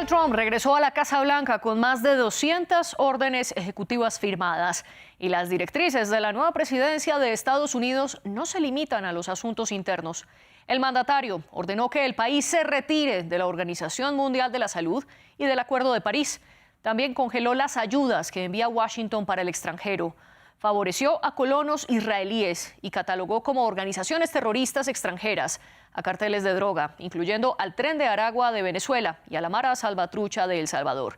Donald Trump regresó a la Casa Blanca con más de 200 órdenes ejecutivas firmadas. Y las directrices de la nueva presidencia de Estados Unidos no se limitan a los asuntos internos. El mandatario ordenó que el país se retire de la Organización Mundial de la Salud y del Acuerdo de París. También congeló las ayudas que envía Washington para el extranjero. Favoreció a colonos israelíes y catalogó como organizaciones terroristas extranjeras a carteles de droga, incluyendo al Tren de Aragua de Venezuela y a la Mara Salvatrucha de El Salvador.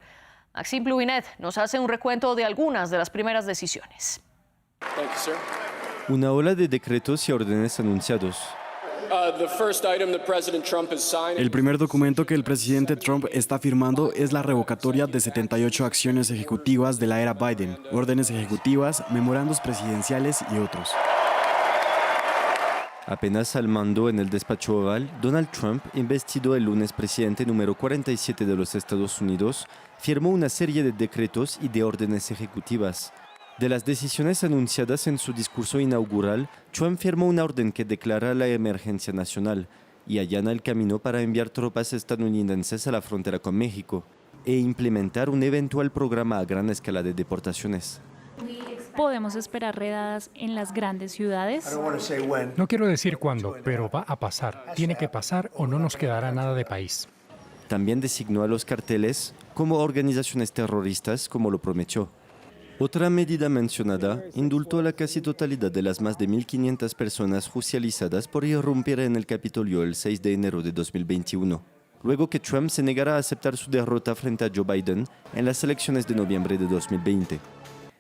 Maxime Pluvinet nos hace un recuento de algunas de las primeras decisiones. Una ola de decretos y órdenes anunciados. El primer documento que el presidente Trump está firmando es la revocatoria de 78 acciones ejecutivas de la era Biden, órdenes ejecutivas, memorandos presidenciales y otros. Apenas al mando en el despacho oval, Donald Trump, investido el lunes presidente número 47 de los Estados Unidos, firmó una serie de decretos y de órdenes ejecutivas. De las decisiones anunciadas en su discurso inaugural, Trump firmó una orden que declara la emergencia nacional y allana el camino para enviar tropas estadounidenses a la frontera con México e implementar un eventual programa a gran escala de deportaciones. ¿Podemos esperar redadas en las grandes ciudades? No quiero decir cuándo, pero va a pasar. Tiene que pasar o no nos quedará nada de país. También designó a los carteles como organizaciones terroristas, como lo prometió. Otra medida mencionada indultó a la casi totalidad de las más de 1.500 personas judicializadas por irrumpir en el Capitolio el 6 de enero de 2021, luego que Trump se negara a aceptar su derrota frente a Joe Biden en las elecciones de noviembre de 2020.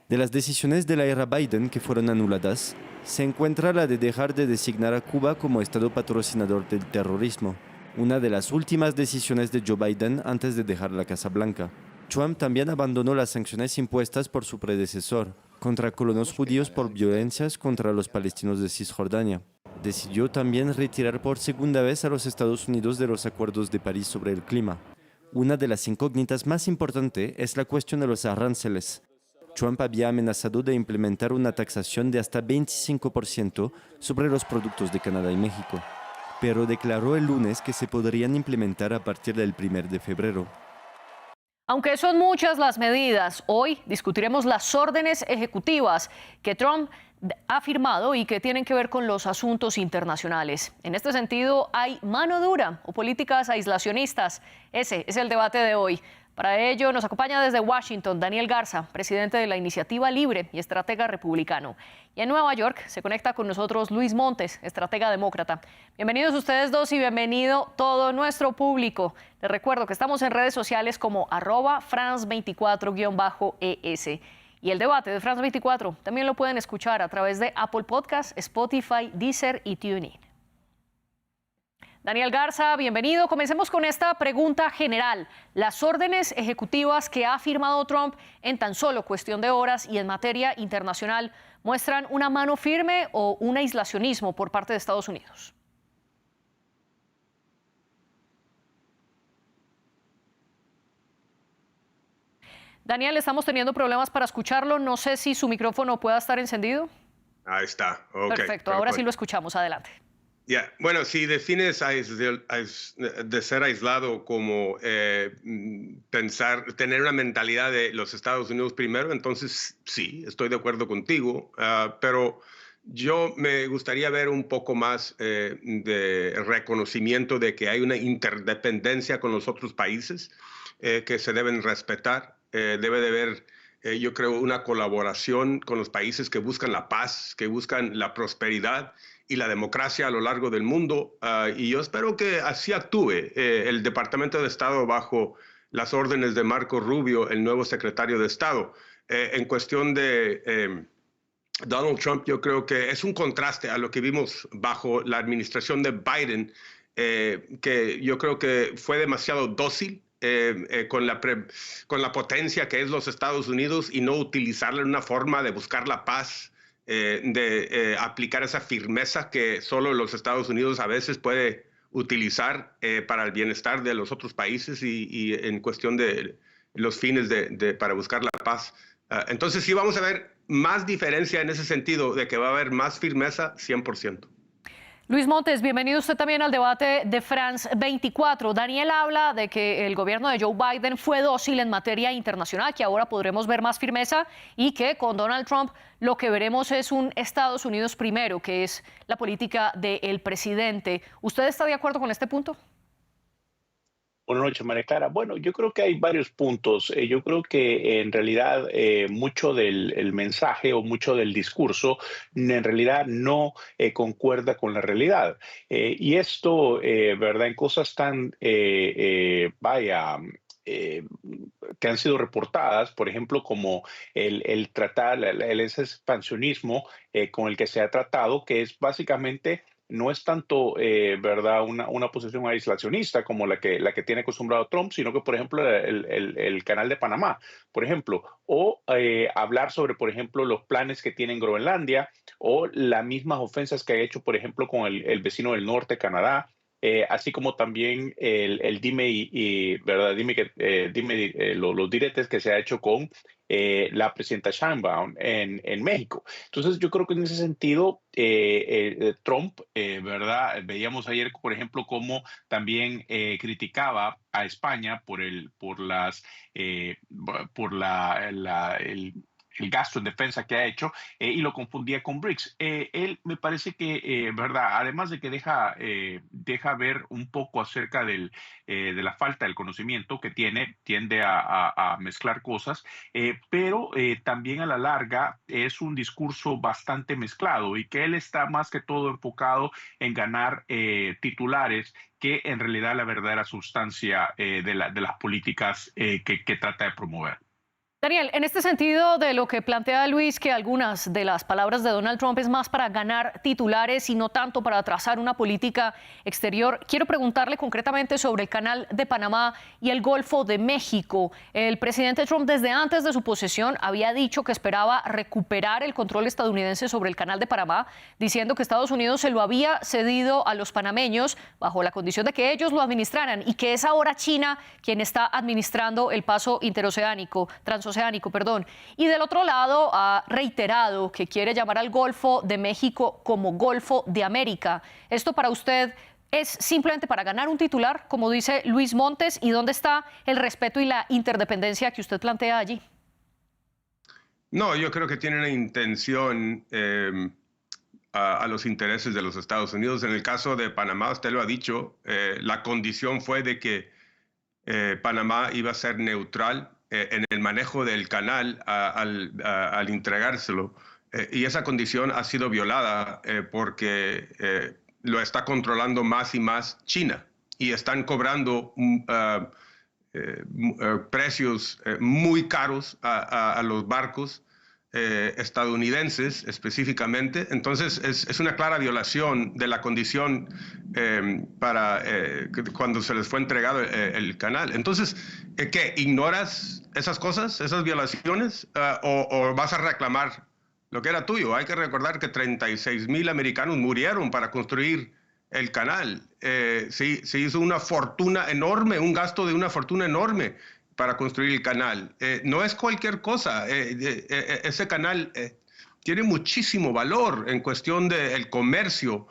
De las decisiones de la era Biden que fueron anuladas, se encuentra la de dejar de designar a Cuba como Estado patrocinador del terrorismo, una de las últimas decisiones de Joe Biden antes de dejar la Casa Blanca. Trump también abandonó las sanciones impuestas por su predecesor contra colonos judíos por violencias contra los palestinos de Cisjordania. Decidió también retirar por segunda vez a los Estados Unidos de los acuerdos de París sobre el clima. Una de las incógnitas más importantes es la cuestión de los aranceles. Trump había amenazado de implementar una taxación de hasta 25% sobre los productos de Canadá y México, pero declaró el lunes que se podrían implementar a partir del 1 de febrero. Aunque son muchas las medidas, hoy discutiremos las órdenes ejecutivas que Trump ha firmado y que tienen que ver con los asuntos internacionales. En este sentido, ¿hay mano dura o políticas aislacionistas? Ese es el debate de hoy. Para ello nos acompaña desde Washington Daniel Garza, presidente de la Iniciativa Libre y estratega republicano. Y en Nueva York se conecta con nosotros Luis Montes, estratega demócrata. Bienvenidos ustedes dos y bienvenido todo nuestro público. Les recuerdo que estamos en redes sociales como @France24-ES. Y el debate de France 24 también lo pueden escuchar a través de Apple Podcasts, Spotify, Deezer y TuneIn. Daniel Garza, bienvenido. Comencemos con esta pregunta general. Las órdenes ejecutivas que ha firmado Trump en tan solo cuestión de horas y en materia internacional, ¿muestran una mano firme o un aislacionismo por parte de Estados Unidos? Daniel, estamos teniendo problemas para escucharlo. No sé si su micrófono pueda estar encendido. Ahí está. Okay, perfecto, ahora sí lo escuchamos. Adelante. Bueno, si defines de ser aislado como tener una mentalidad de los Estados Unidos primero, entonces sí, estoy de acuerdo contigo, pero yo me gustaría ver un poco más de reconocimiento de que hay una interdependencia con los otros países que se deben respetar. Debe de haber, yo creo, una colaboración con los países que buscan la paz, que buscan la prosperidad y la democracia a lo largo del mundo, y yo espero que así actúe el Departamento de Estado bajo las órdenes de Marco Rubio, el nuevo secretario de Estado. En cuestión de Donald Trump, yo creo que es un contraste a lo que vimos bajo la administración de Biden, que yo creo que fue demasiado dócil con la potencia que es los Estados Unidos y no utilizarla en una forma de buscar la paz, de aplicar esa firmeza que solo los Estados Unidos a veces puede utilizar para el bienestar de los otros países y en cuestión de los fines para buscar la paz. Entonces sí vamos a ver más diferencia en ese sentido, de que va a haber más firmeza 100%. Luis Montes, bienvenido usted también al debate de France 24. Daniel habla de que el gobierno de Joe Biden fue dócil en materia internacional, que ahora podremos ver más firmeza y que con Donald Trump lo que veremos es un Estados Unidos primero, que es la política del presidente. ¿Usted está de acuerdo con este punto? Buenas noches, María Clara. Bueno, yo creo que hay varios puntos. Yo creo que en realidad mucho del el mensaje o mucho del discurso en realidad no concuerda con la realidad. Y esto, ¿verdad? En cosas tan, que han sido reportadas, por ejemplo, como el tratar, ese expansionismo con el que se ha tratado, que es básicamente no es tanto, ¿verdad?, una posición aislacionista como la que tiene acostumbrado Trump, sino que, por ejemplo, el canal de Panamá, por ejemplo, o hablar sobre, por ejemplo, los planes que tiene en Groenlandia o las mismas ofensas que ha hecho, por ejemplo, con el vecino del norte, Canadá. Así como también el dime ¿verdad? Los diretes que se ha hecho con la presidenta Sheinbaum en México. Entonces, yo creo que en ese sentido, Trump, ¿verdad? Veíamos ayer, por ejemplo, cómo también criticaba a España el gasto en defensa que ha hecho y lo confundía con BRICS. Él me parece que, ¿verdad? Además de que deja ver un poco acerca de la falta del conocimiento que tiende a mezclar cosas, pero también a la larga es un discurso bastante mezclado y que él está más que todo enfocado en ganar titulares que en realidad la verdadera sustancia de las políticas que trata de promover. Daniel, en este sentido de lo que plantea Luis, que algunas de las palabras de Donald Trump es más para ganar titulares y no tanto para trazar una política exterior, quiero preguntarle concretamente sobre el canal de Panamá y el Golfo de México. El presidente Trump desde antes de su posesión había dicho que esperaba recuperar el control estadounidense sobre el canal de Panamá, diciendo que Estados Unidos se lo había cedido a los panameños bajo la condición de que ellos lo administraran y que es ahora China quien está administrando el paso transoceánico. Y del otro lado ha reiterado que quiere llamar al Golfo de México como Golfo de América. ¿Esto para usted es simplemente para ganar un titular, como dice Luis Montes? ¿Y dónde está el respeto y la interdependencia que usted plantea allí? No, yo creo que tiene una intención a los intereses de los Estados Unidos. En el caso de Panamá, usted lo ha dicho, la condición fue de que Panamá iba a ser neutral en el manejo del canal al entregárselo. Y esa condición ha sido violada porque lo está controlando más y más China. Y están cobrando precios muy caros a los barcos estadounidenses específicamente. Entonces es una clara violación de la condición cuando se les fue entregado el canal. Entonces, ¿qué? ¿Ignoras esas cosas, esas violaciones o vas a reclamar lo que era tuyo? Hay que recordar que 36,000 americanos murieron para construir el canal. Se hizo una fortuna enorme, un gasto de una fortuna enorme para construir el canal. No es cualquier cosa. Ese canal tiene muchísimo valor en cuestión del comercio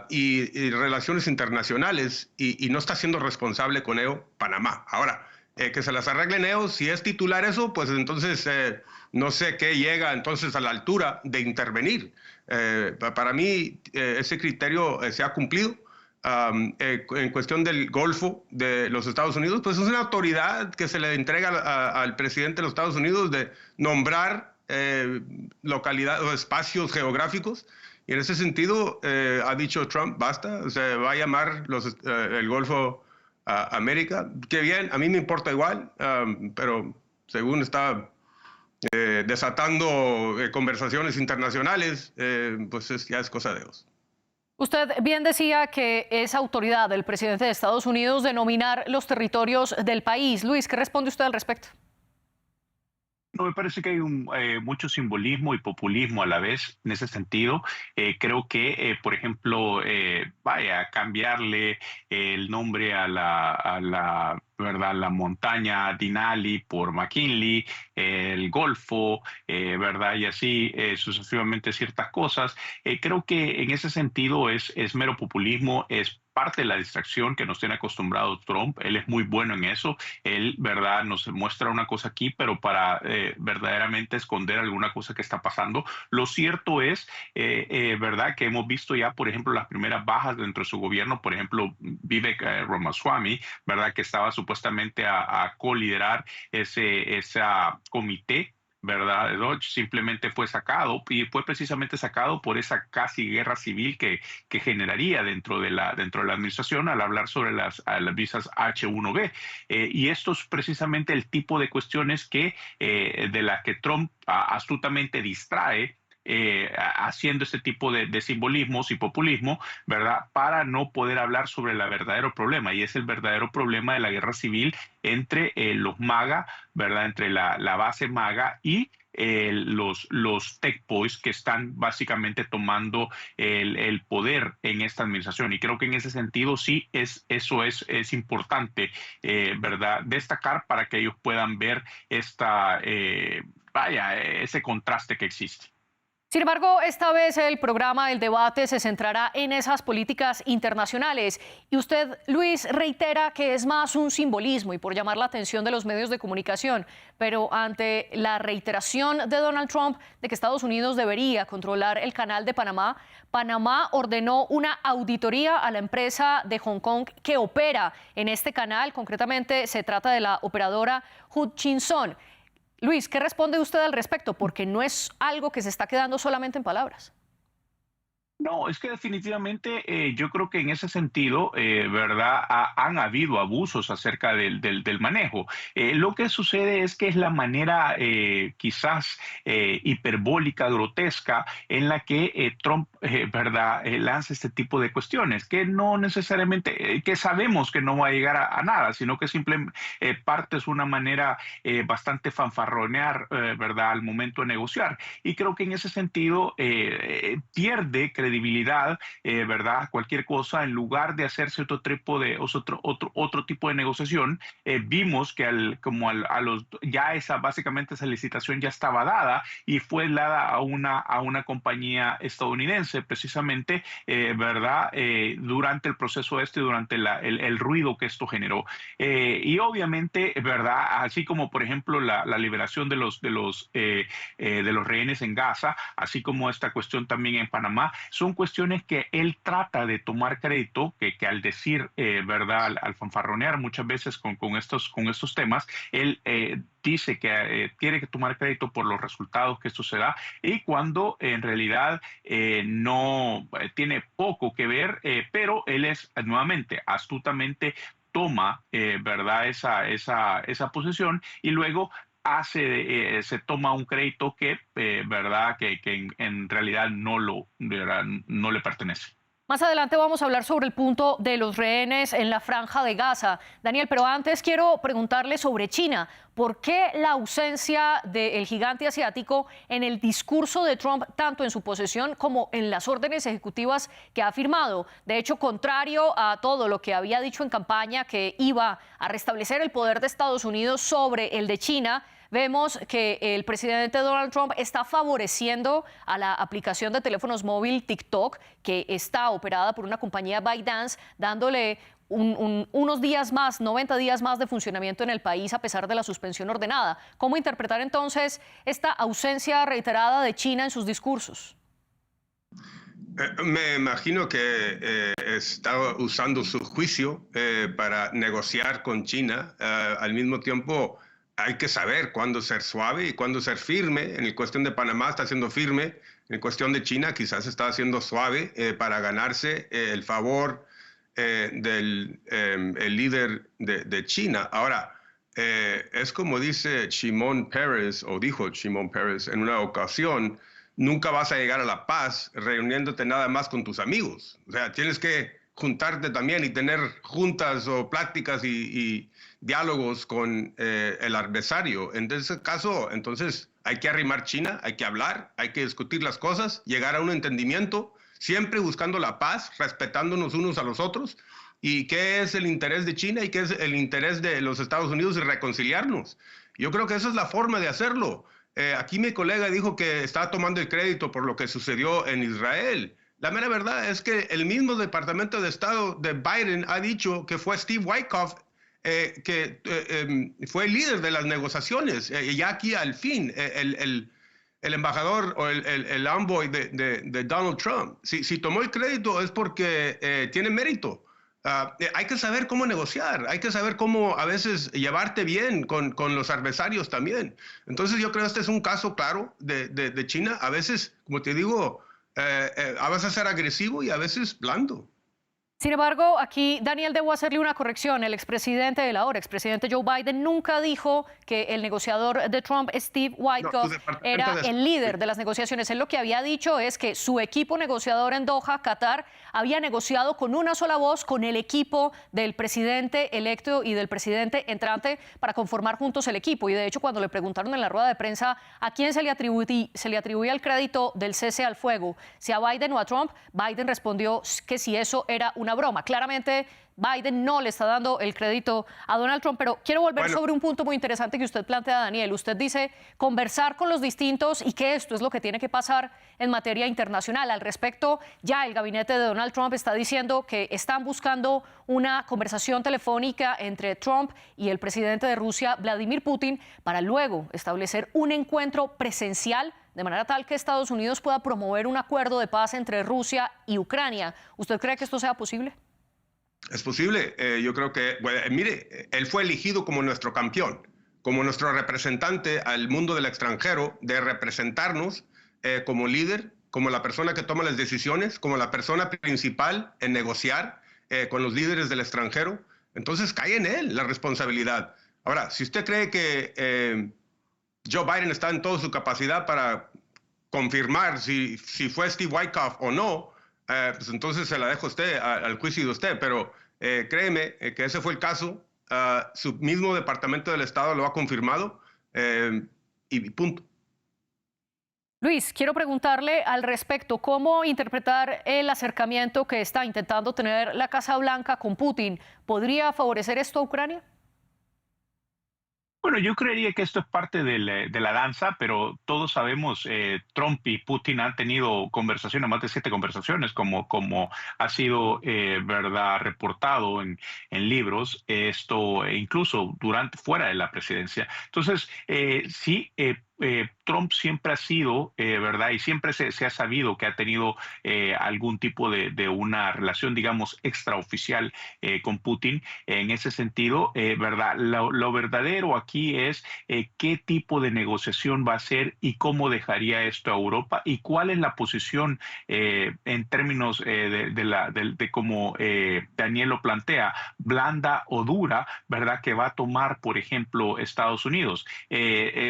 y relaciones internacionales y no está siendo responsable con ello Panamá. Ahora, que se las arreglen ellos, si es titular eso, pues entonces no sé qué llega entonces a la altura de intervenir. Para mí ese criterio se ha cumplido. En cuestión del Golfo de los Estados Unidos, pues es una autoridad que se le entrega al presidente de los Estados Unidos de nombrar localidades o espacios geográficos. Y en ese sentido ha dicho Trump, basta, se va a llamar el Golfo América. Qué bien, a mí me importa igual, pero según está desatando conversaciones internacionales, pues ya es cosa de Dios. Usted bien decía que es autoridad del presidente de Estados Unidos de nominar los territorios del país. Luis, ¿qué responde usted al respecto? No, me parece que hay mucho simbolismo y populismo a la vez en ese sentido. Creo que, por ejemplo, cambiarle el nombre a la ¿verdad? La montaña Denali por McKinley, el Golfo, ¿verdad? Y así sucesivamente ciertas cosas. Creo que en ese sentido es mero populismo, es parte de la distracción que nos tiene acostumbrado Trump. Él es muy bueno en eso. Él, ¿verdad?, nos muestra una cosa aquí, pero para verdaderamente esconder alguna cosa que está pasando. Lo cierto es, ¿verdad?, que hemos visto ya, por ejemplo, las primeras bajas dentro de su gobierno. Por ejemplo, Vivek Ramaswamy, ¿verdad?, que estaba supuestamente a co-liderar ese comité, ¿verdad? De Dodge, simplemente fue sacado, y fue precisamente sacado por esa casi guerra civil que generaría dentro de la administración al hablar sobre las visas H-1B. Y esto es precisamente el tipo de cuestiones de las que Trump astutamente distrae, haciendo este tipo de simbolismos y populismo, ¿verdad?, para no poder hablar sobre el verdadero problema, y es el verdadero problema de la guerra civil entre los MAGA, ¿verdad?, entre la base MAGA y los tech boys que están básicamente tomando el poder en esta administración. Y creo que en ese sentido sí eso es importante, ¿verdad?, destacar para que ellos puedan ver ese contraste que existe. Sin embargo, esta vez el programa del debate se centrará en esas políticas internacionales. Y usted, Luis, reitera que es más un simbolismo y por llamar la atención de los medios de comunicación. Pero ante la reiteración de Donald Trump de que Estados Unidos debería controlar el canal de Panamá, Panamá ordenó una auditoría a la empresa de Hong Kong que opera en este canal. Concretamente, se trata de la operadora Hutchison. Luis, ¿qué responde usted al respecto? Porque no es algo que se está quedando solamente en palabras. No, es que definitivamente yo creo que en ese sentido, ¿verdad?, han habido abusos acerca del manejo. Lo que sucede es que es la manera quizás hiperbólica, grotesca, en la que Trump, ¿verdad?, lanza este tipo de cuestiones, que no necesariamente, que sabemos que no va a llegar a nada, sino que simplemente parte es una manera bastante fanfarronear, ¿verdad?, al momento de negociar. Y creo que en ese sentido pierde credibilidad, ¿verdad?, cualquier cosa, en lugar de hacerse otro tipo de negociación. Vimos que básicamente esa licitación ya estaba dada y fue dada a una compañía estadounidense, precisamente, ¿verdad?, durante el proceso durante el ruido que esto generó. Y obviamente, ¿verdad?, así como por ejemplo la liberación de los rehenes en Gaza, así como esta cuestión también en Panamá, son cuestiones que él trata de tomar crédito, que al decir, ¿verdad?, al fanfarronear muchas veces con estos temas, él dice que tiene que tomar crédito por los resultados que esto se da, y cuando en realidad no tiene poco que ver, pero él es nuevamente astutamente toma, ¿verdad?, esa posición, y luego se toma un crédito que, ¿verdad?, que en realidad no le pertenece. Más adelante vamos a hablar sobre el punto de los rehenes en la Franja de Gaza. Daniel, pero antes quiero preguntarle sobre China. ¿Por qué la ausencia del gigante asiático en el discurso de Trump, tanto en su posesión como en las órdenes ejecutivas que ha firmado? De hecho, contrario a todo lo que había dicho en campaña, que iba a restablecer el poder de Estados Unidos sobre el de China, vemos que el presidente Donald Trump está favoreciendo a la aplicación de teléfonos móvil TikTok, que está operada por una compañía ByteDance, dándole unos días más, 90 días más de funcionamiento en el país a pesar de la suspensión ordenada. ¿Cómo interpretar entonces esta ausencia reiterada de China en sus discursos? Me imagino que está usando su juicio para negociar con China. Al mismo tiempo, hay que saber cuándo ser suave y cuándo ser firme. En cuestión de Panamá está siendo firme. En cuestión de China quizás está haciendo suave para ganarse el favor del el líder de China. Ahora, es como dice Shimon Peres, o dijo Shimon Peres en una ocasión: nunca vas a llegar a la paz reuniéndote nada más con tus amigos. O sea, tienes que juntarte también y tener juntas o pláticas y diálogos con el adversario. En ese caso, entonces, hay que arrimar China, hay que hablar, hay que discutir las cosas, llegar a un entendimiento, siempre buscando la paz, respetándonos unos a los otros y qué es el interés de China y qué es el interés de los Estados Unidos y reconciliarnos. Yo creo que esa es la forma de hacerlo. Aquí mi colega dijo que está tomando el crédito por lo que sucedió en Israel. La mera verdad es que el mismo Departamento de Estado de Biden ha dicho que fue Steve Witkoff que fue el líder de las negociaciones. Ya aquí al fin, el embajador o el envoy de Donald Trump, si tomó el crédito es porque tiene mérito. Hay que saber cómo negociar, hay que saber cómo a veces llevarte bien con los adversarios también. Entonces yo creo que este es un caso claro de China. A veces, como te digo, a veces ser agresivo y a veces blando. Sin embargo, aquí, Daniel, debo hacerle una corrección. El expresidente, el ahora expresidente Joe Biden, nunca dijo que el negociador de Trump, Steve Witkoff, era el líder de las negociaciones. Él lo que había dicho es que su equipo negociador en Doha, Qatar, había negociado con una sola voz con el equipo del presidente electo y del presidente entrante para conformar juntos el equipo. Y de hecho, cuando le preguntaron en la rueda de prensa a quién se le atribuía el crédito del cese al fuego, si a Biden o a Trump, Biden respondió que si eso era una broma. Claramente Biden no le está dando el crédito a Donald Trump, pero quiero volver sobre un punto muy interesante que usted plantea, Daniel. Usted dice conversar con los distintos y que esto es lo que tiene que pasar en materia internacional. Al respecto, ya el gabinete de Donald Trump está diciendo que están buscando una conversación telefónica entre Trump y el presidente de Rusia, Vladimir Putin, para luego establecer un encuentro presencial de manera tal que Estados Unidos pueda promover un acuerdo de paz entre Rusia y Ucrania. ¿Usted cree que esto sea posible? Es posible. Yo creo que, bueno, mire, él fue elegido como nuestro campeón, como nuestro representante al mundo del extranjero, de representarnos como líder, como la persona que toma las decisiones, como la persona principal en negociar con los líderes del extranjero. Entonces cae en él la responsabilidad. Ahora, si usted cree que Joe Biden está en toda su capacidad para confirmar si fue Steve Witkoff o no, pues entonces se la dejo a usted, al juicio de usted, pero créeme que ese fue el caso. Su mismo Departamento del Estado lo ha confirmado y punto. Luis, quiero preguntarle al respecto, ¿cómo interpretar el acercamiento que está intentando tener la Casa Blanca con Putin? ¿Podría favorecer esto a Ucrania? Bueno, yo creería que esto es parte de la danza, pero todos sabemos, Trump y Putin han tenido conversaciones, más de 7 conversaciones, como ha sido verdad reportado en libros, esto incluso fuera de la presidencia. Entonces, sí. Trump siempre ha sido, ¿verdad? Y siempre se ha sabido que ha tenido algún tipo de una relación, digamos, extraoficial con Putin. En ese sentido, ¿verdad? Lo verdadero aquí es qué tipo de negociación va a ser y cómo dejaría esto a Europa y cuál es la posición en términos de cómo Daniel lo plantea, blanda o dura, ¿verdad? Que va a tomar, por ejemplo, Estados Unidos.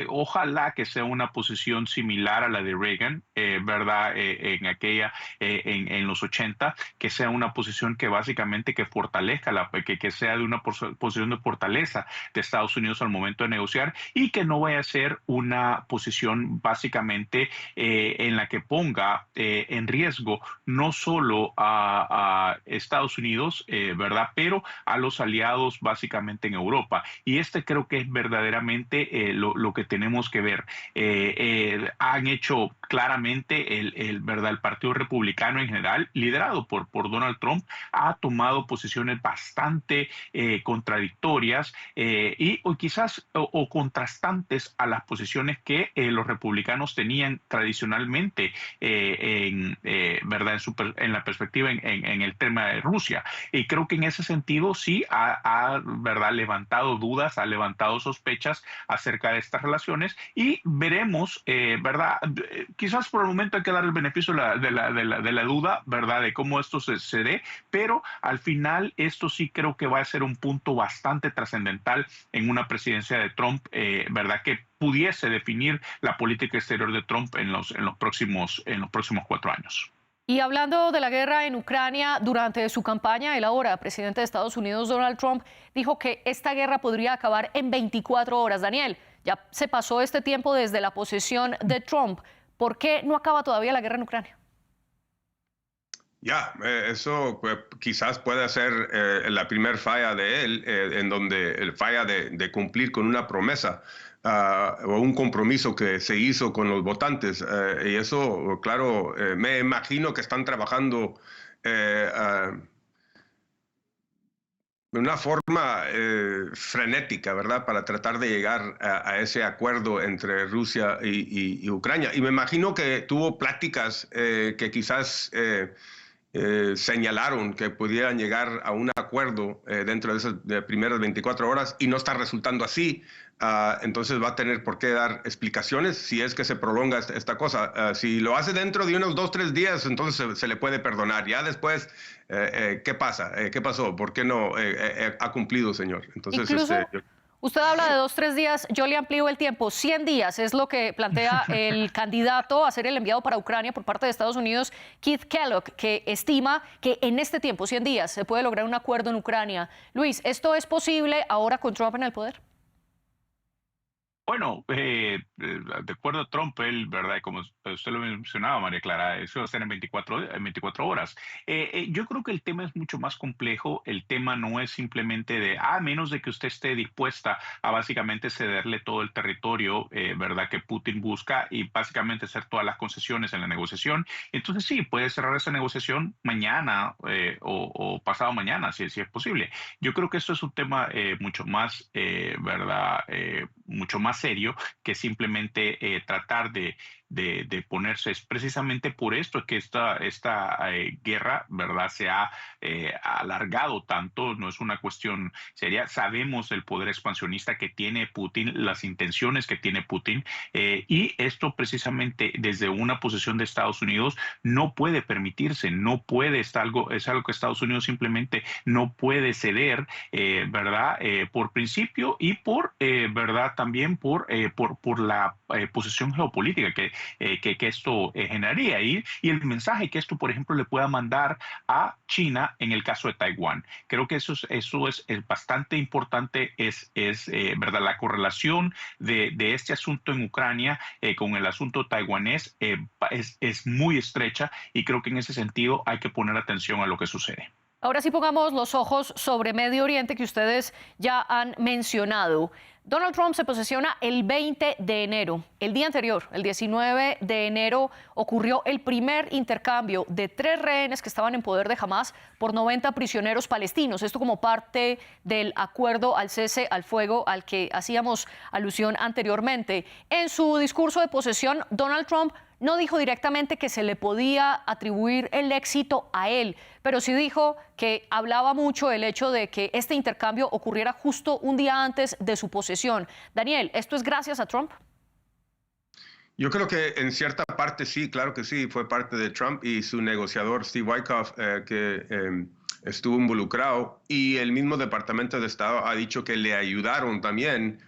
Ojalá que sea una posición similar a la de Reagan, ¿verdad? En los 80, que sea una posición que básicamente que fortalezca, que sea de una posición de fortaleza de Estados Unidos al momento de negociar y que no vaya a ser una posición básicamente en la que ponga en riesgo no solo a Estados Unidos, ¿verdad? Pero a los aliados básicamente en Europa. Y creo que es verdaderamente lo que tenemos que ver. Han hecho claramente el Partido Republicano en general, liderado por Donald Trump, ha tomado posiciones bastante contradictorias o quizás contrastantes a las posiciones que los republicanos tenían tradicionalmente ¿verdad? En la perspectiva en el tema de Rusia. Y creo que en ese sentido sí ha ¿verdad? Levantado dudas, ha levantado sospechas acerca de estas relaciones y veremos, ¿verdad? Quizás por el momento hay que dar el beneficio de la duda, ¿verdad? De cómo esto se dé, pero al final esto sí creo que va a ser un punto bastante trascendental en una presidencia de Trump, ¿verdad? Que pudiese definir la política exterior de Trump en los próximos 4 años. Y hablando de la guerra en Ucrania, durante su campaña, el ahora presidente de Estados Unidos, Donald Trump, dijo que esta guerra podría acabar en 24 horas. Daniel, ya se pasó este tiempo desde la posesión de Trump. ¿Por qué no acaba todavía la guerra en Ucrania? Eso quizás pueda ser la primer falla de él, en donde el falla de cumplir con una promesa o un compromiso que se hizo con los votantes. Y eso, claro, me imagino que están trabajando de una forma frenética, ¿verdad? Para tratar de llegar a ese acuerdo entre Rusia y Ucrania. Y me imagino que tuvo pláticas que quizás señalaron que pudieran llegar a un acuerdo dentro de esas primeras 24 horas y no está resultando así. Entonces va a tener por qué dar explicaciones si es que se prolonga esta cosa. Si lo hace dentro de unos 2 o 3 días, entonces se le puede perdonar. Ya después, ¿qué pasa? ¿Qué pasó? ¿Por qué no ha cumplido, señor? Entonces, Incluso, usted habla de 2 o 3 días, yo le amplío el tiempo. 100 días es lo que plantea el candidato a ser el enviado para Ucrania por parte de Estados Unidos, Keith Kellogg, que estima que en este tiempo, 100 días, se puede lograr un acuerdo en Ucrania. Luis, ¿esto es posible ahora con Trump en el poder? Bueno, de acuerdo a Trump, él, ¿verdad? Como usted lo mencionaba, María Clara, eso va a ser en 24 horas. Yo creo que el tema es mucho más complejo. El tema no es simplemente a menos de que usted esté dispuesta a básicamente cederle todo el territorio, ¿verdad? Que Putin busca y básicamente hacer todas las concesiones en la negociación. Entonces sí, puede cerrar esa negociación mañana o pasado mañana, si es posible. Yo creo que esto es un tema mucho más, ¿verdad? Mucho más serio que simplemente tratar de ponerse. Es precisamente por esto que esta guerra, ¿verdad?, se ha alargado tanto. No es una cuestión seria. Sabemos el poder expansionista que tiene Putin, las intenciones que tiene Putin, y esto precisamente desde una posición de Estados Unidos no puede permitirse, no puede, es algo que Estados Unidos simplemente no puede ceder, ¿verdad?, por principio y por, ¿verdad?, también por la posición geopolítica que esto generaría y el mensaje que esto, por ejemplo, le pueda mandar a China en el caso de Taiwán. Creo que eso es bastante importante, ¿verdad? La correlación de este asunto en Ucrania con el asunto taiwanés es muy estrecha y creo que en ese sentido hay que poner atención a lo que sucede. Ahora sí pongamos los ojos sobre Medio Oriente que ustedes ya han mencionado. Donald Trump se posesiona el 20 de enero. El día anterior, el 19 de enero, ocurrió el primer intercambio de 3 rehenes que estaban en poder de Hamás por 90 prisioneros palestinos. Esto como parte del acuerdo al cese al fuego al que hacíamos alusión anteriormente. En su discurso de posesión, Donald Trump no dijo directamente que se le podía atribuir el éxito a él, pero sí dijo que hablaba mucho el hecho de que este intercambio ocurriera justo un día antes de su posesión. Daniel, ¿esto es gracias a Trump? Yo creo que en cierta parte sí, claro que sí, fue parte de Trump y su negociador Steve Witkoff que estuvo involucrado, y el mismo Departamento de Estado ha dicho que le ayudaron también,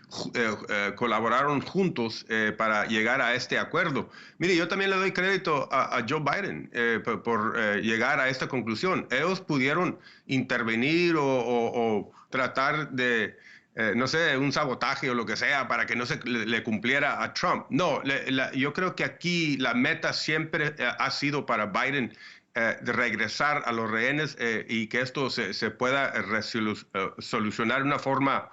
colaboraron juntos para llegar a este acuerdo. Mire, yo también le doy crédito a Joe Biden por llegar a esta conclusión. Ellos pudieron intervenir o tratar de no sé, un sabotaje o lo que sea para que no se le cumpliera a Trump. No, yo creo que aquí la meta siempre ha sido para Biden de regresar a los rehenes y que esto se pueda solucionar de una forma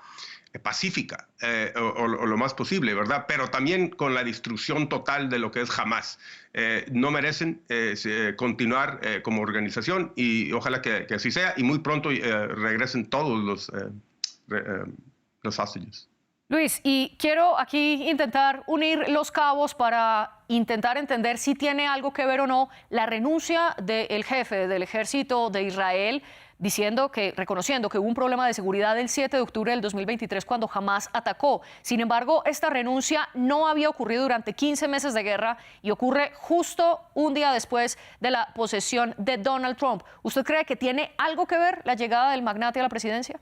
pacífica o lo más posible, ¿verdad? Pero también con la destrucción total de lo que es Hamás. No merecen continuar como organización y ojalá que así sea y muy pronto regresen todos los hostages. Luis, y quiero aquí intentar unir los cabos para intentar entender si tiene algo que ver o no la renuncia del jefe del ejército de Israel, reconociendo que hubo un problema de seguridad el 7 de octubre del 2023 cuando Hamás atacó. Sin embargo, esta renuncia no había ocurrido durante 15 meses de guerra y ocurre justo un día después de la posesión de Donald Trump. ¿Usted cree que tiene algo que ver la llegada del magnate a la presidencia?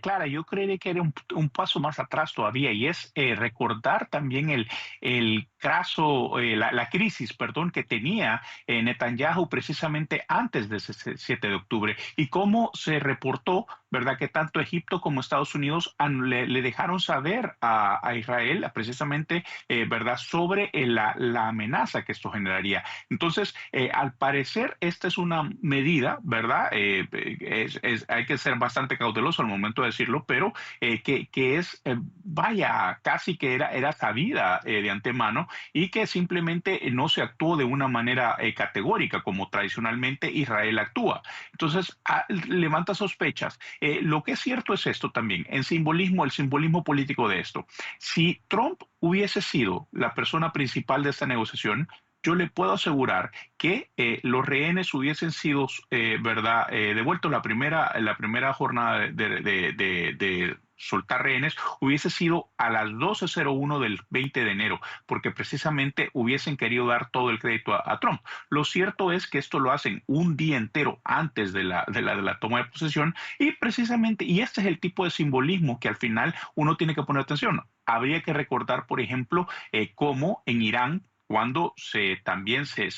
Clara, yo creería que era un paso más atrás todavía y es recordar también la crisis, que tenía Netanyahu precisamente antes de ese 7 de octubre y cómo se reportó, ¿verdad? Que tanto Egipto como Estados Unidos le dejaron saber a Israel precisamente, ¿verdad? Sobre la amenaza que esto generaría. Entonces, al parecer, esta es una medida, ¿verdad? Hay que ser bastante cauteloso al momento de decirlo, pero que es, vaya, casi que era sabida de antemano y que simplemente no se actuó de una manera categórica como tradicionalmente Israel actúa. Entonces, levanta sospechas. Lo que es cierto es esto también, el simbolismo político de esto. Si Trump hubiese sido la persona principal de esta negociación, yo le puedo asegurar que los rehenes hubiesen sido, ¿verdad? Devueltos la primera jornada de soltar rehenes hubiese sido a las 12:01 del 20 de enero, porque precisamente hubiesen querido dar todo el crédito a Trump. Lo cierto es que esto lo hacen un día entero antes de la toma de posesión y precisamente, y este es el tipo de simbolismo que al final uno tiene que poner atención. Habría que recordar, por ejemplo, cómo en Irán, cuando también se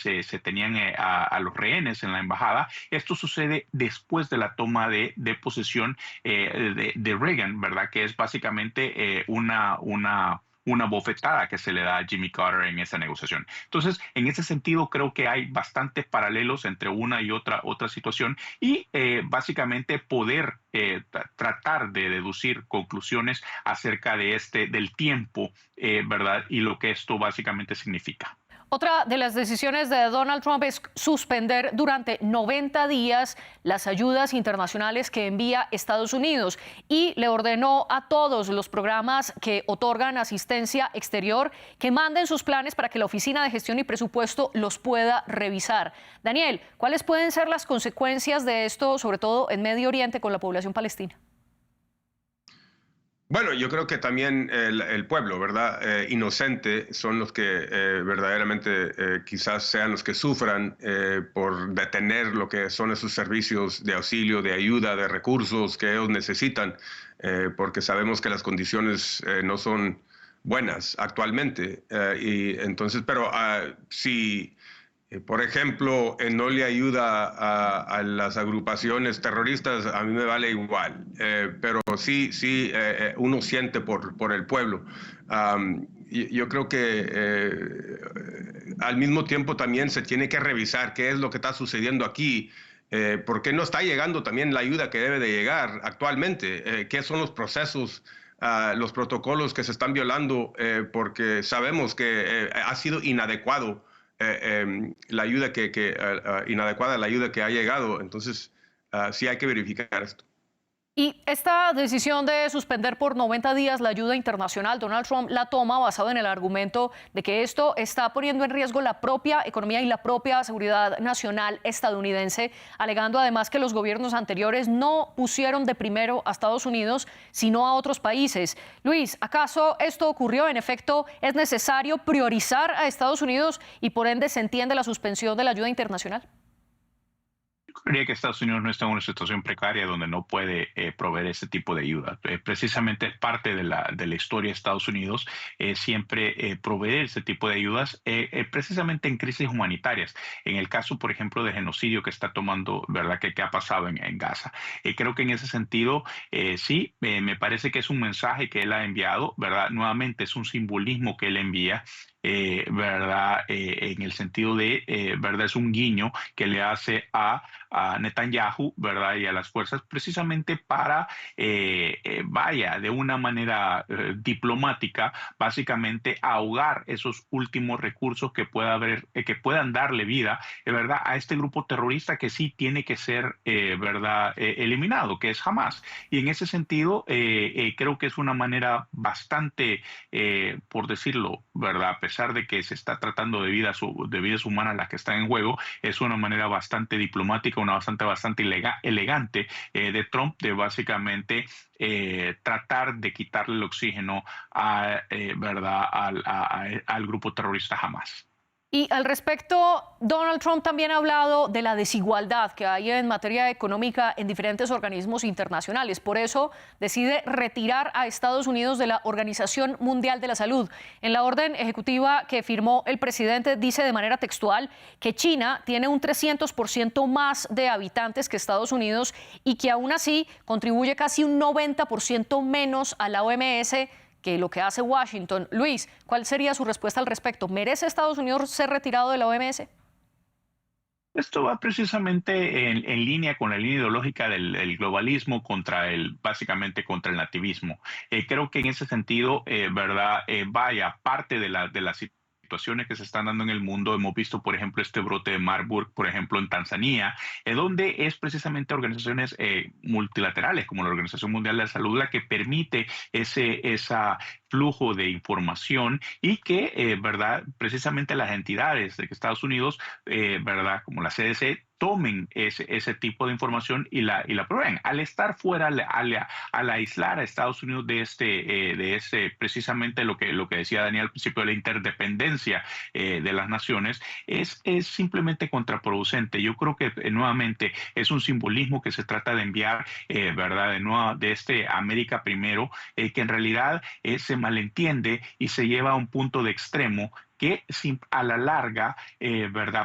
tenían a los rehenes en la embajada. Esto sucede después de la toma de posesión de Reagan, ¿verdad? Que es básicamente una bofetada que se le da a Jimmy Carter en esa negociación. Entonces, en ese sentido, creo que hay bastantes paralelos entre una y otra situación y básicamente poder tratar de deducir conclusiones acerca del tiempo, ¿verdad? Y lo que esto básicamente significa. Otra de las decisiones de Donald Trump es suspender durante 90 días las ayudas internacionales que envía Estados Unidos y le ordenó a todos los programas que otorgan asistencia exterior que manden sus planes para que la Oficina de Gestión y Presupuesto los pueda revisar. Daniel, ¿cuáles pueden ser las consecuencias de esto, sobre todo en Medio Oriente con la población palestina? Bueno, yo creo que también el pueblo, ¿verdad? Inocente son los que verdaderamente quizás sean los que sufran por detener lo que son esos servicios de auxilio, de ayuda, de recursos que ellos necesitan, porque sabemos que las condiciones no son buenas actualmente. Y entonces, pero si por ejemplo, no le ayuda a las agrupaciones terroristas, a mí me vale igual, pero sí uno siente por el pueblo. Yo creo que al mismo tiempo también se tiene que revisar qué es lo que está sucediendo aquí, por qué no está llegando también la ayuda que debe de llegar actualmente, qué son los procesos, los protocolos que se están violando, porque sabemos que ha sido inadecuado la ayuda inadecuada, la ayuda que ha llegado. Entonces, sí hay que verificar esto. Y esta decisión de suspender por 90 días la ayuda internacional, Donald Trump la toma basado en el argumento de que esto está poniendo en riesgo la propia economía y la propia seguridad nacional estadounidense, alegando además que los gobiernos anteriores no pusieron de primero a Estados Unidos, sino a otros países. Luis, ¿acaso esto ocurrió? En efecto, ¿es necesario priorizar a Estados Unidos y por ende se entiende la suspensión de la ayuda internacional? Creía que Estados Unidos no está en una situación precaria donde no puede proveer ese tipo de ayuda. Precisamente es parte de la historia de Estados Unidos siempre proveer ese tipo de ayudas, precisamente en crisis humanitarias. En el caso, por ejemplo, de genocidio que está tomando, ¿verdad?, que ha pasado en Gaza. Creo que en ese sentido, sí, me parece que es un mensaje que él ha enviado, ¿verdad? Nuevamente es un simbolismo que él envía. ¿Verdad? En el sentido de, ¿verdad? Es un guiño que le hace a Netanyahu, ¿verdad? Y a las fuerzas precisamente para, vaya, de una manera diplomática, básicamente ahogar esos últimos recursos que que puedan darle vida, ¿verdad? A este grupo terrorista que sí tiene que ser, ¿verdad? Eliminado, que es Hamas. Y en ese sentido, creo que es una manera bastante, por decirlo, ¿verdad? A pesar de que se está tratando de vidas humanas las que están en juego, es una manera bastante diplomática, una bastante elegante de Trump de básicamente tratar de quitarle el oxígeno ¿verdad? al grupo terrorista Hamas. Y al respecto, Donald Trump también ha hablado de la desigualdad que hay en materia económica en diferentes organismos internacionales. Por eso decide retirar a Estados Unidos de la Organización Mundial de la Salud. En la orden ejecutiva que firmó el presidente dice de manera textual que China tiene un 300% más de habitantes que Estados Unidos y que aún así contribuye casi un 90% menos a la OMS que lo que hace Washington. Luis, ¿cuál sería su respuesta al respecto? ¿Merece Estados Unidos ser retirado de la OMS? Esto va precisamente en línea con la línea ideológica del globalismo básicamente contra el nativismo. Creo que en ese sentido, vaya, parte de la situaciones que se están dando en el mundo. Hemos visto, por ejemplo, este brote de Marburg, por ejemplo, en Tanzania, donde es precisamente organizaciones multilaterales, como la Organización Mundial de la Salud, la que permite ese flujo de información y que, precisamente las entidades de Estados Unidos, como la CDC, tomen ese tipo de información y la prueben. Al estar fuera, al aislar a Estados Unidos de precisamente lo que decía Daniel al principio, de la interdependencia de las naciones, es simplemente contraproducente. Yo creo que nuevamente es un simbolismo que se trata de enviar, de América primero, que en realidad se malentiende y se lleva a un punto de extremo que a la larga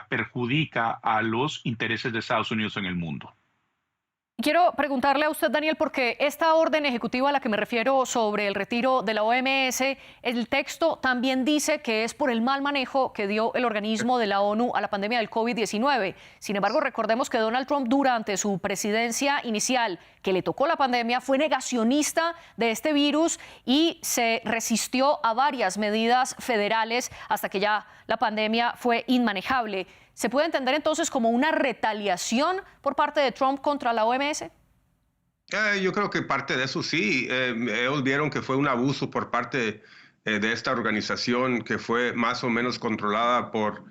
perjudica a los intereses de Estados Unidos en el mundo. Quiero preguntarle a usted, Daniel, porque esta orden ejecutiva a la que me refiero sobre el retiro de la OMS, el texto también dice que es por el mal manejo que dio el organismo de la ONU a la pandemia del COVID-19. Sin embargo, recordemos que Donald Trump, durante su presidencia inicial, que le tocó la pandemia, fue negacionista de este virus y se resistió a varias medidas federales hasta que ya la pandemia fue inmanejable. ¿Se puede entender entonces como una retaliación por parte de Trump contra la OMS? Yo creo que parte de eso sí. Ellos vieron que fue un abuso por parte de esta organización que fue más o menos controlada por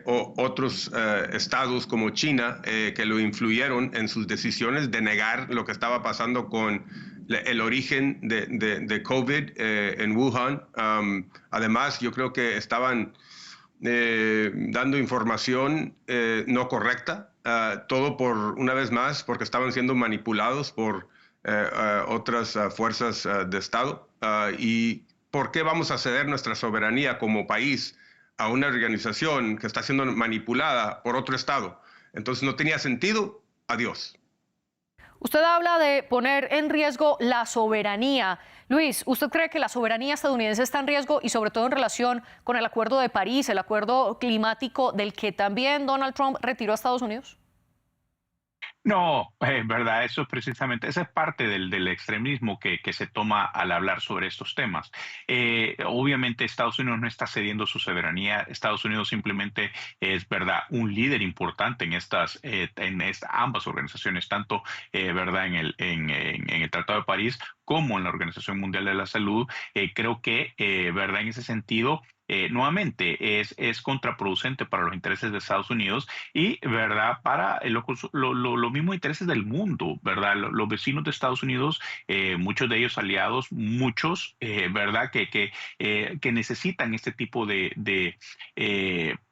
otros estados como China, que lo influyeron en sus decisiones de negar lo que estaba pasando con el origen de COVID en Wuhan. Además, yo creo que estaban dando información no correcta, todo una vez más, porque estaban siendo manipulados por otras fuerzas de Estado. ¿Y por qué vamos a ceder nuestra soberanía como país a una organización que está siendo manipulada por otro Estado? Entonces no tenía sentido. Adiós. Usted habla de poner en riesgo la soberanía. Luis, ¿usted cree que la soberanía estadounidense está en riesgo y sobre todo en relación con el Acuerdo de París, el acuerdo climático del que también Donald Trump retiró a Estados Unidos? No, eso precisamente, esa es parte del extremismo que se toma al hablar sobre estos temas. Obviamente Estados Unidos no está cediendo su soberanía. Estados Unidos simplemente es, un líder importante en ambas organizaciones, tanto, en el Tratado de París como en la Organización Mundial de la Salud. Creo que, en ese sentido, nuevamente es contraproducente para los intereses de Estados Unidos y para los mismos intereses del mundo, los vecinos de Estados Unidos, muchos de ellos aliados, muchos, que necesitan este tipo de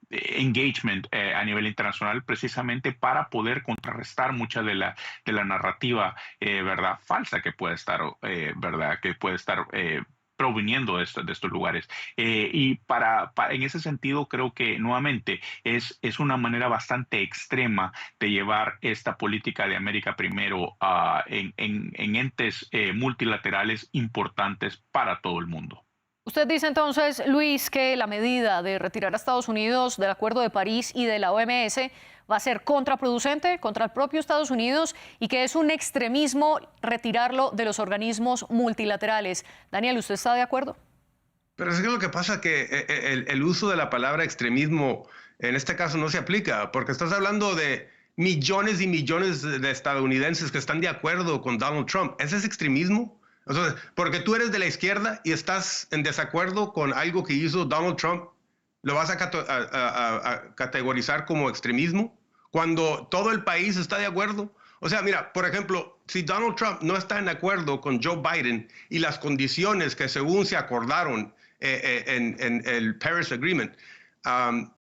engagement a nivel internacional, precisamente para poder contrarrestar mucha de la narrativa falsa que puede estar proviniendo de estos lugares. Y en ese sentido, creo que nuevamente es una manera bastante extrema de llevar esta política de América primero en entes multilaterales importantes para todo el mundo. Usted dice entonces, Luis, que la medida de retirar a Estados Unidos del Acuerdo de París y de la OMS va a ser contraproducente contra el propio Estados Unidos y que es un extremismo retirarlo de los organismos multilaterales. Daniel, ¿usted está de acuerdo? Pero es que lo que pasa que el uso de la palabra extremismo en este caso no se aplica, porque estás hablando de millones y millones de estadounidenses que están de acuerdo con Donald Trump. ¿Ese es extremismo? O sea, porque tú eres de la izquierda y estás en desacuerdo con algo que hizo Donald Trump, ¿lo vas a categorizar como extremismo cuando todo el país está de acuerdo? O sea, mira, por ejemplo, si Donald Trump no está en acuerdo con Joe Biden y las condiciones que según se acordaron en el Paris Agreement,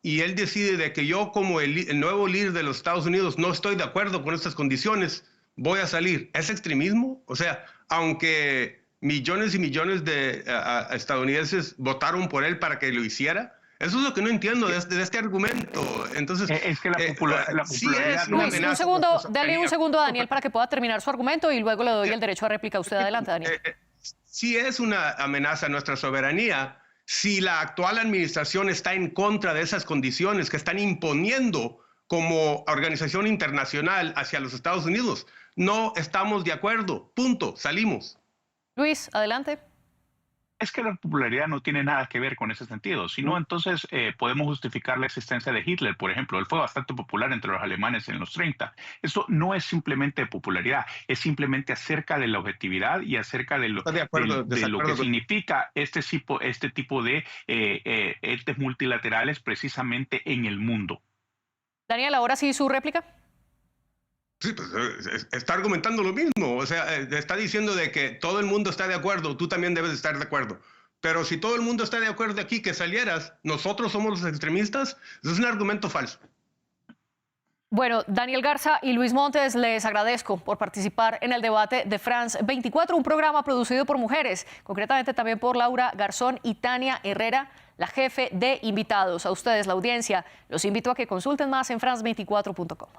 y él decide de que yo como el nuevo líder de los Estados Unidos no estoy de acuerdo con estas condiciones, voy a salir. ¿Es extremismo? O sea, aunque millones y millones de estadounidenses votaron por él para que lo hiciera, eso es lo que no entiendo de este argumento. Entonces, es que la popularidad sí es una Luis, amenaza. un segundo, dale un segundo a Daniel para que pueda terminar su argumento y luego le doy el derecho a réplica a usted. Adelante, Daniel. Sí es una amenaza a nuestra soberanía si la actual administración está en contra de esas condiciones que están imponiendo como organización internacional hacia los Estados Unidos. No estamos de acuerdo. Punto. Salimos. Luis, adelante. Es que la popularidad no tiene nada que ver con ese sentido, sino entonces podemos justificar la existencia de Hitler, por ejemplo. Él fue bastante popular entre los alemanes en los 30. Eso no es simplemente popularidad, es simplemente acerca de la objetividad y acerca de lo que significa este tipo de entes multilaterales precisamente en el mundo. Daniel, ahora sí su réplica. Sí, pues está argumentando lo mismo, o sea, está diciendo de que todo el mundo está de acuerdo, tú también debes estar de acuerdo. Pero si todo el mundo está de acuerdo aquí que salieras, nosotros somos los extremistas, eso es un argumento falso. Bueno, Daniel Garza y Luis Montes, les agradezco por participar en el debate de France 24, un programa producido por mujeres, concretamente también por Laura Garzón y Tania Herrera, la jefe de invitados. A ustedes, la audiencia, los invito a que consulten más en france24.com.